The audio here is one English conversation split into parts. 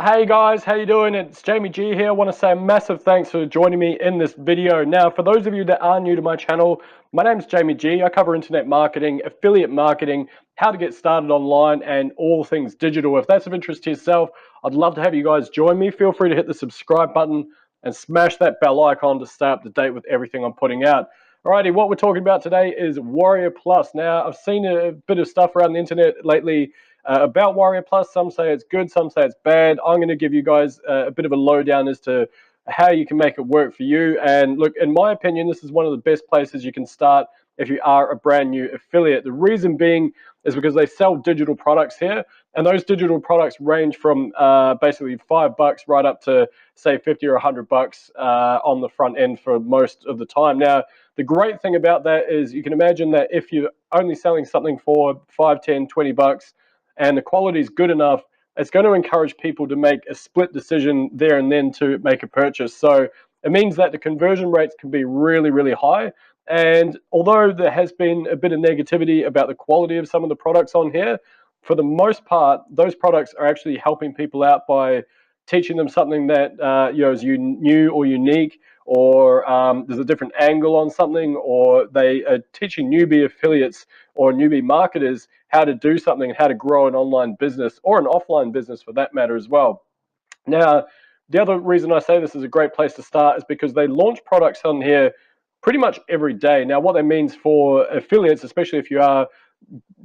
Hey guys, how you doing? It's Jamie G here. I want to say a massive thanks for joining me in this video. Now, for those of you that are new to my channel, my name's Jamie G. I cover internet marketing, affiliate marketing, how to get started online, and all things digital. If that's of interest to yourself, I'd love to have you guys join me. Feel free to hit the subscribe button and smash that bell icon to stay up to date with everything I'm putting out. Alrighty, what we're talking about today is Warrior Plus. Now, I've seen a bit of stuff around the internet lately about Warrior Plus. Some say it's good, some say it's bad. I'm going to give you guys a bit of a lowdown as to how you can make it work for you. And look, in my opinion, this is one of the best places you can start if you are a brand new affiliate. The reason being is because they sell digital products here, and those digital products range from basically $5 right up to say 50 or $100 on the front end for most of the time. Now, the great thing about that is you can imagine that if you're only selling something for 5, 10, 20 bucks, and the quality is good enough, it's going to encourage people to make a split decision there and then to make a purchase. So it means that the conversion rates can be really, really high. And although there has been a bit of negativity about the quality of some of the products on here, for the most part, those products are actually helping people out by teaching them something that is new or unique, or there's a different angle on something, or they are teaching newbie affiliates or newbie marketers how to do something and how to grow an online business or an offline business for that matter as well. Now, the other reason I say this is a great place to start is because they launch products on here pretty much every day. Now, what that means for affiliates, especially if you are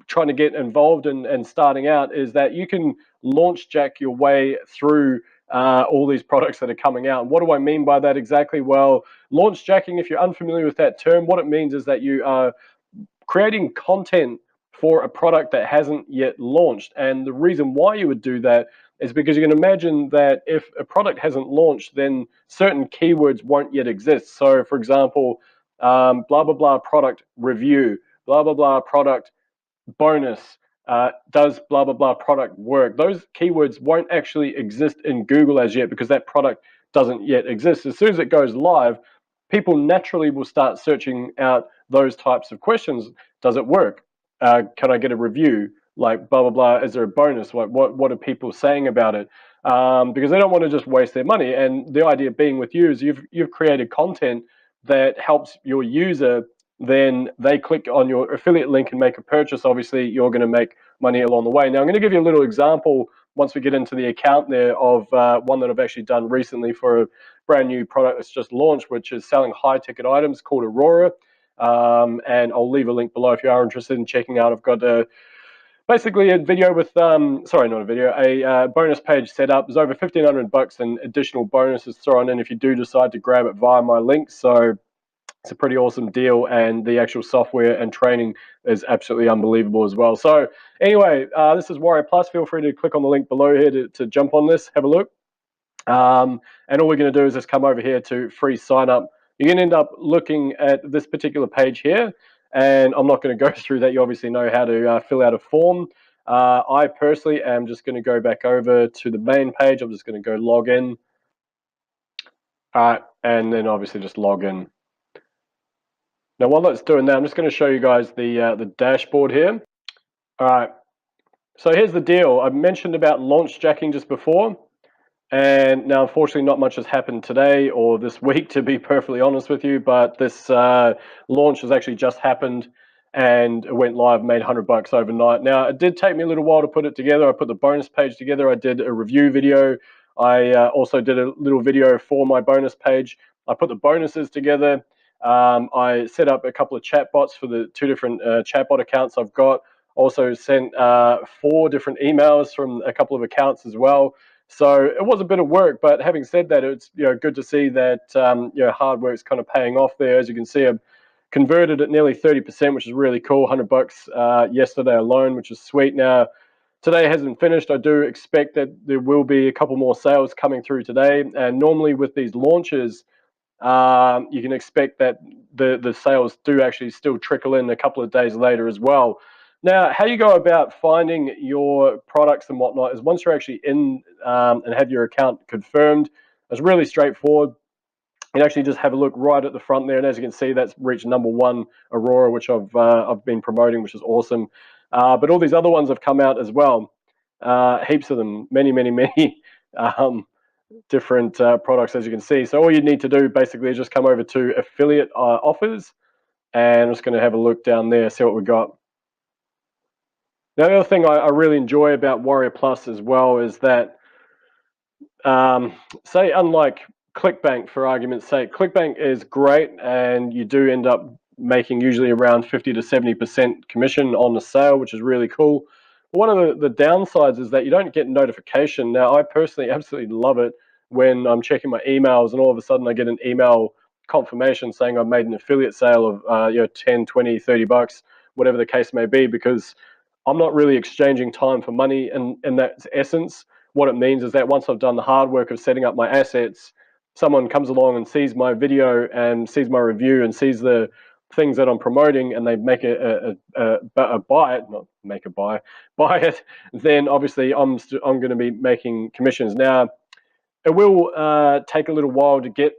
trying to get involved and starting out, is that you can launch jack your way through all these products that are coming out. And what do I mean by that exactly? Well, launch jacking, if you're unfamiliar with that term, what it means is that you are creating content for a product that hasn't yet launched. And the reason why you would do that is because you can imagine that if a product hasn't launched, then certain keywords won't yet exist. So for example, blah, blah, blah product review, blah, blah, blah product bonus, does blah, blah, blah product work. Those keywords won't actually exist in Google as yet because that product doesn't yet exist. As soon as it goes live, people naturally will start searching out those types of questions. Does it work? Can I get a review? Like blah, blah, blah. Is there a bonus? Like what are people saying about it? Because they don't want to just waste their money. And the idea being with you is you've created content that helps your user. Then they click on your affiliate link and make a purchase. Obviously, you're going to make money along the way. Now, I'm going to give you a little example once we get into the account there of one that I've actually done recently for a brand new product that's just launched, which is selling high ticket items called Aurora. And I'll leave a link below if you are interested in checking out. I've got basically a video with, sorry, not a video, a bonus page set up. There's over $1,500 in additional bonuses thrown in if you do decide to grab it via my link. So it's a pretty awesome deal, and the actual software and training is absolutely unbelievable as well. So anyway, this is Warrior Plus. Feel free to click on the link below here to jump on this, have a look. And all we're going to do is just come over here to free sign up. You're going to end up looking at this particular page here, and I'm not going to go through that. You obviously know how to fill out a form. I personally am just going to go back over to the main page. I'm just going to go log in. All right, and then obviously just log in. Now, while that's doing that, I'm just going to show you guys the dashboard here. All right, so here's the deal. I mentioned about launch jacking just before, and now unfortunately not much has happened today or this week, to be perfectly honest with you, but this launch has actually just happened and it went live, made $100 overnight. Now, it did take me a little while to put it together. I put the bonus page together. I did a review video. I also did a little video for my bonus page. I put the bonuses together. I set up a couple of chat bots for the 2 different chatbot accounts I've got. Also sent 4 different emails from a couple of accounts as well. So it was a bit of work, but having said that, it's good to see that hard work's kind of paying off there. As you can see, I've converted at nearly 30%, which is really cool. $100 yesterday alone, which is sweet. Now, today hasn't finished. I do expect that there will be a couple more sales coming through today. And normally with these launches, you can expect that the sales do actually still trickle in a couple of days later as well. Now, how you go about finding your products and whatnot is once you're actually in and have your account confirmed, it's really straightforward. You actually just have a look right at the front there, and as you can see, that's reached #1 Aurora, which I've been promoting, which is awesome. But all these other ones have come out as well. Heaps of them, many different products, as you can see. So all you need to do basically is just come over to affiliate offers, and I'm just going to have a look down there, see what we got. Now, the other thing I really enjoy about Warrior Plus as well is that, say, unlike ClickBank, for argument's sake, ClickBank is great, and you do end up making usually around 50 to 70% commission on the sale, which is really cool. But one of the downsides is that you don't get notification. Now, I personally absolutely love it when I'm checking my emails and all of a sudden I get an email confirmation saying I've made an affiliate sale of 10, 20, 30 bucks, whatever the case may be, because I'm not really exchanging time for money in that essence. What it means is that once I've done the hard work of setting up my assets, someone comes along and sees my video and sees my review and sees the things that I'm promoting, and they make a buy it, not make a buy it, then obviously I'm going to be making commissions. Now, it will take a little while to get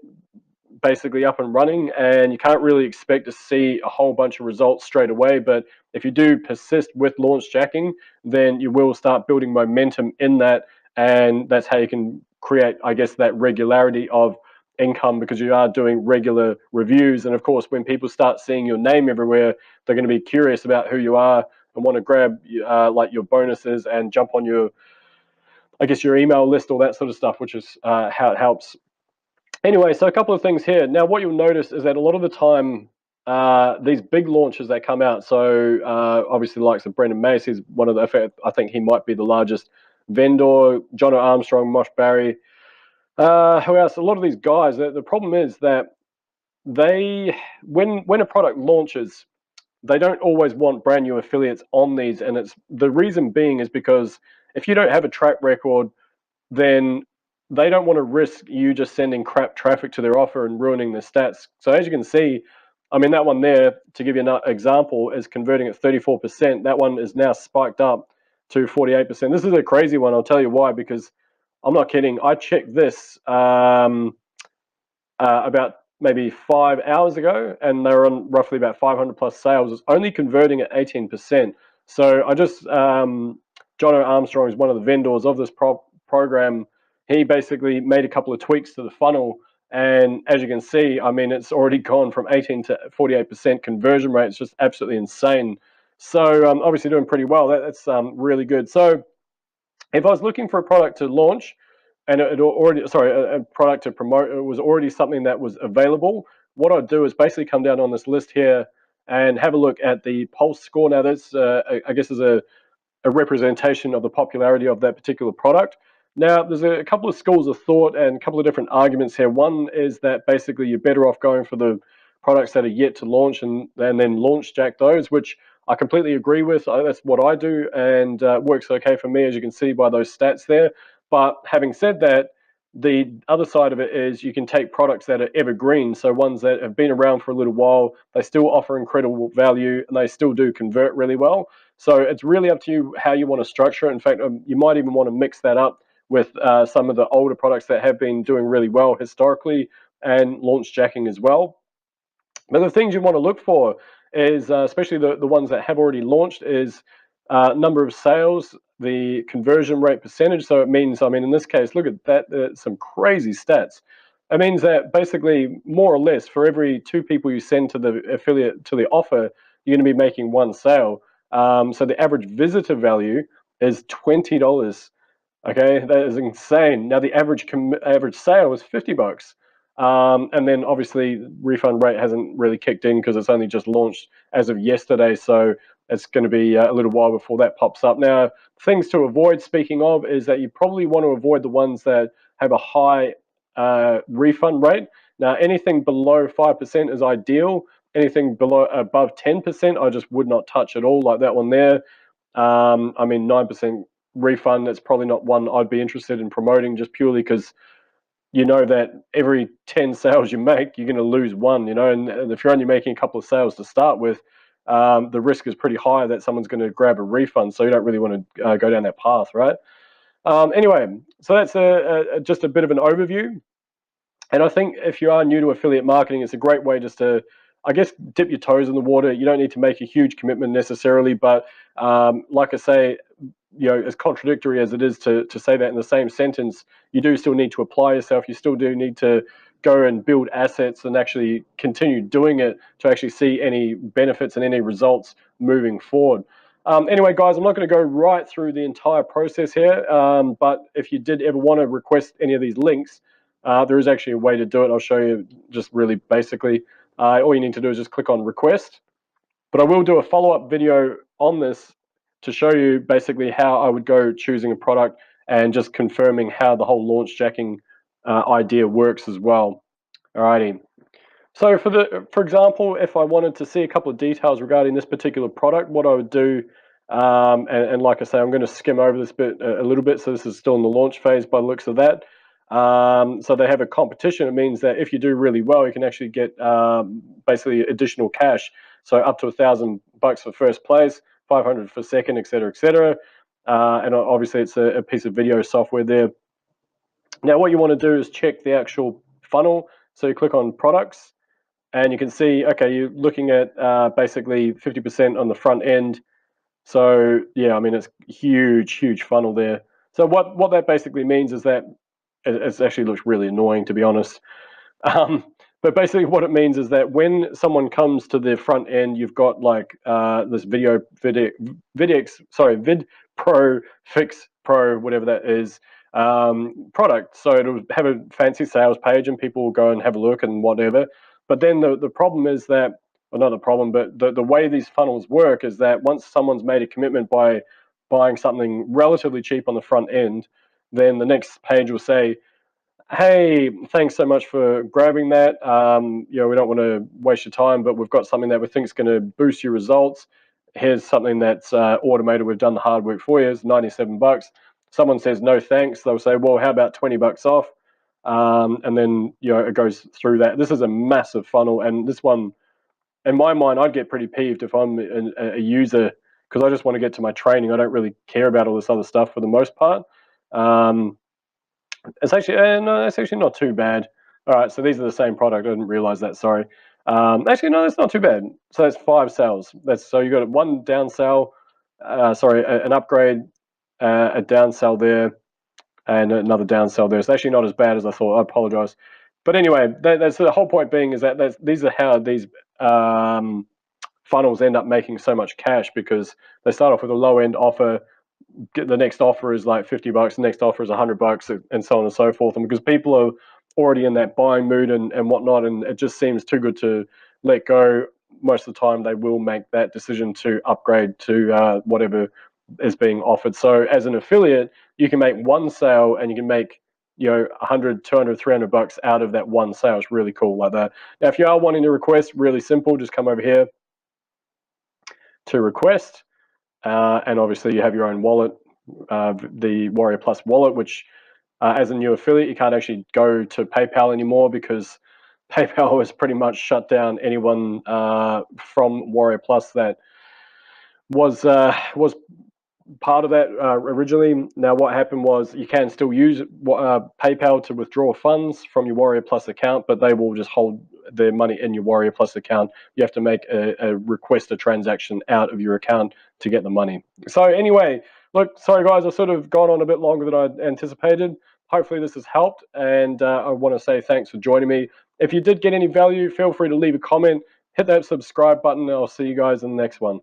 basically up and running, and you can't really expect to see a whole bunch of results straight away. But if you do persist with launch jacking, then you will start building momentum in that, and that's how you can create, I guess, that regularity of income, because you are doing regular reviews. And of course, when people start seeing your name everywhere, they're going to be curious about who you are and want to grab like your bonuses and jump on your, I guess, your email list, all that sort of stuff, which is how it helps. Anyway, so a couple of things here. Now, what you'll notice is that a lot of the time, these big launches that come out, so obviously the likes of Brendan Mace, he's one of the, I think he might be the largest vendor, John Armstrong, Mosh Barry, who else? A lot of these guys, the problem is that when a product launches, they don't always want brand new affiliates on these, and it's the reason being is because if you don't have a track record, then they don't want to risk you just sending crap traffic to their offer and ruining their stats. So as you can see, I mean, that one there, to give you an example, is converting at 34%. That one is now spiked up to 48%. This is a crazy one. I'll tell you why, because I'm not kidding. I checked this about maybe 5 hours ago, and they're on roughly about 500 plus sales. It's only converting at 18%. So I just, John Armstrong is one of the vendors of this program. He basically made a couple of tweaks to the funnel, and as you can see, I mean, it's already gone from 18 to 48% conversion rate. It's just absolutely insane. So obviously doing pretty well. That's really good. So if I was looking for a product to launch, and it already, sorry, a product to promote, it was already something that was available, what I'd do is basically come down on this list here and have a look at the pulse score. Now, that's, I guess, is a representation of the popularity of that particular product. Now, there's a couple of schools of thought and a couple of different arguments here. One is that basically you're better off going for the products that are yet to launch and then launch jack those, which I completely agree with. That's what I do, and works okay for me, as you can see by those stats there. But having said that, the other side of it is you can take products that are evergreen, so ones that have been around for a little while, they still offer incredible value, and they still do convert really well. So it's really up to you how you want to structure it. In fact, you might even want to mix that up with some of the older products that have been doing really well historically and launch jacking as well. But the things you want to look for is, especially the ones that have already launched, is number of sales, the conversion rate percentage. So it means, I mean, in this case, look at that, some crazy stats. It means that basically, more or less, for every 2 people you send to the affiliate, to the offer, you're going to be making 1 sale. So the average visitor value is $20. Okay, that is insane. Now the average sale is 50 bucks. And then obviously refund rate hasn't really kicked in because it's only just launched as of yesterday. So it's going to be a little while before that pops up. Now, things to avoid, speaking of, is that you probably want to avoid the ones that have a high refund rate. Now, anything below 5% is ideal. Anything above 10%, I just would not touch at all, like that one there. I mean, 9% refund, that's probably not one I'd be interested in promoting, just purely because you know that every 10 sales you make, you're going to lose 1, you know, and if you're only making a couple of sales to start with, the risk is pretty high that someone's going to grab a refund, so you don't really want to go down that path, right? Anyway, so that's just a bit of an overview. And I think if you are new to affiliate marketing, it's a great way just to I guess, dip your toes in the water. You don't need to make a huge commitment necessarily, but like I say, as contradictory as it is to say that in the same sentence, you do still need to apply yourself. You still do need to go and build assets and actually continue doing it to actually see any benefits and any results moving forward. Anyway, guys, I'm not going to go right through the entire process here, but if you did ever want to request any of these links, there is actually a way to do it. I'll show you just really basically. All you need to do is just click on request. But I will do a follow-up video on this to show you basically how I would go choosing a product and just confirming how the whole launch jacking idea works as well. Alrighty. So for example, if I wanted to see a couple of details regarding this particular product, what I would do, and like I say, I'm going to skim over this bit a little bit. So this is still in the launch phase by the looks of that. So they have a competition. It means that if you do really well, you can actually get basically additional cash. So up to $1,000 for first place, 500 for second, etc., etc. And obviously it's a piece of video software there. Now what you want to do is check the actual funnel. So you click on products, and you can see, okay, you're looking at basically 50% on the front end. So yeah, I mean, it's huge funnel there. So what that basically means is that it actually looks really annoying, to be honest. But basically what it means is that when someone comes to the front end, you've got like this Vid Pro, Fix Pro, whatever that is, product. So it'll have a fancy sales page and people will go and have a look and whatever. But then the problem is that, or not the problem, but the way these funnels work is that once someone's made a commitment by buying something relatively cheap on the front end, then the next page will say, hey, thanks so much for grabbing that. We don't want to waste your time, but we've got something that we think is going to boost your results. Here's something that's automated. We've done the hard work for you. It's $97. Someone says no thanks. They'll say, well, how about $20 off? And then it goes through that. This is a massive funnel, and this one, in my mind, I'd get pretty peeved if I'm a user, because I just want to get to my training. I don't really care about all this other stuff for the most part. It's actually no, it's actually not too bad. All right, so these are the same product. I didn't realize that. Sorry. Actually, no, it's not too bad. So that's 5 sales. So you got one down sell, an upgrade, a down sell there, and another down sell there. It's actually not as bad as I thought. I apologize. But anyway, that's the whole point being is that these are how these funnels end up making so much cash, because they start off with a low end offer. The next offer is like $50, the next offer is $100, and so on and so forth. And because people are already in that buying mood and whatnot, and it just seems too good to let go, most of the time they will make that decision to upgrade to whatever is being offered. So as an affiliate, you can make one sale and you can make 100, 200, $300 out of that one sale. It's really cool like that. Now, if you are wanting to request, really simple, just come over here to request. And obviously you have your own wallet, the Warrior Plus wallet, which as a new affiliate, you can't actually go to PayPal anymore, because PayPal has pretty much shut down anyone from Warrior Plus that was part of that originally. Now what happened was, you can still use PayPal to withdraw funds from your Warrior Plus account, but they will just hold their money in your Warrior Plus account. You have to make a request a transaction out of your account to get the money. So anyway, look, sorry guys, I've sort of gone on a bit longer than I anticipated. Hopefully this has helped, and I want to say thanks for joining me. If you did get any value, feel free to leave a comment, hit that subscribe button, and I'll see you guys in the next one.